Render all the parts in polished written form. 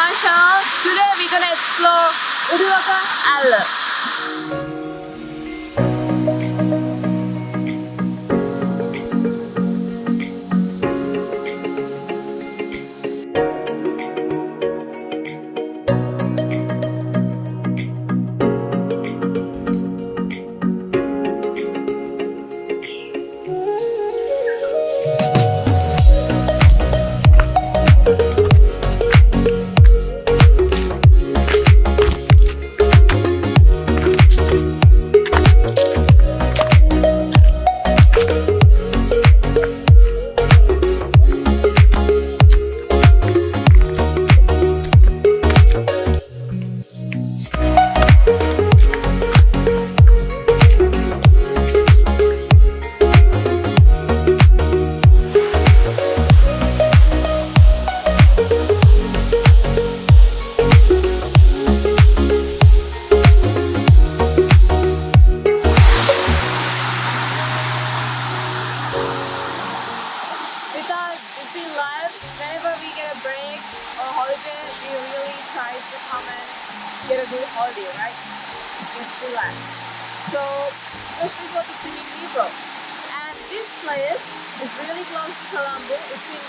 my channel. Today we're gonna explore Udawaka. Because it's in life, whenever we get a break or holiday, we really try to come and get a good holiday, right? Just relax. So let's go to Dineni. And this place is really close to Colombo. It's in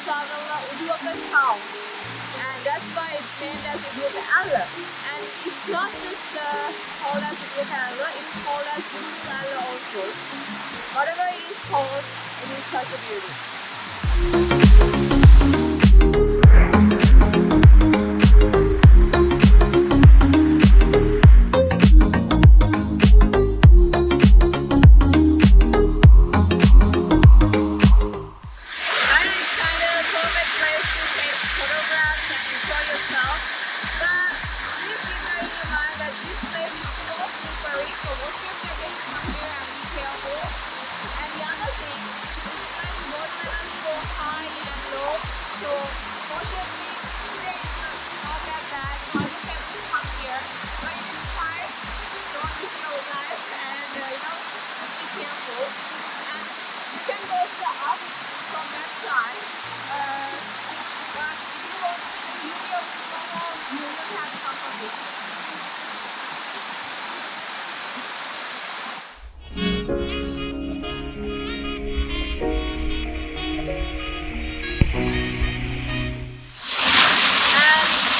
Sandala, Udawaka town. And that's why it's named as Udawaka. And it's not just called as Udawaka, it's called as Sandala also. Whatever it is called, it is such a beauty.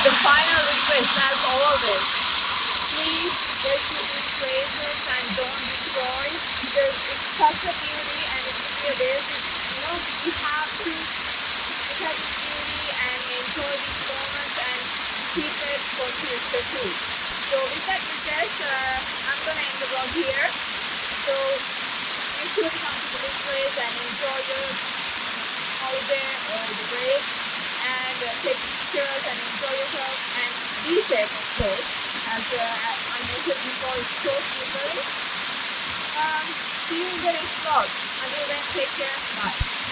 The final request, as always, please let's do these places and don't destroy because it's such a beauty and it will be a waste. We have to look at this beauty and enjoy these moments and keep it for future too. So with that request, I'm gonna end the vlog here. So make sure to come to this place and enjoy your holiday or the break and take pictures and enjoy yourself and be safe, of course, as I mentioned before, it's so slippery. See you in the next vlog. Until then, take care. Bye.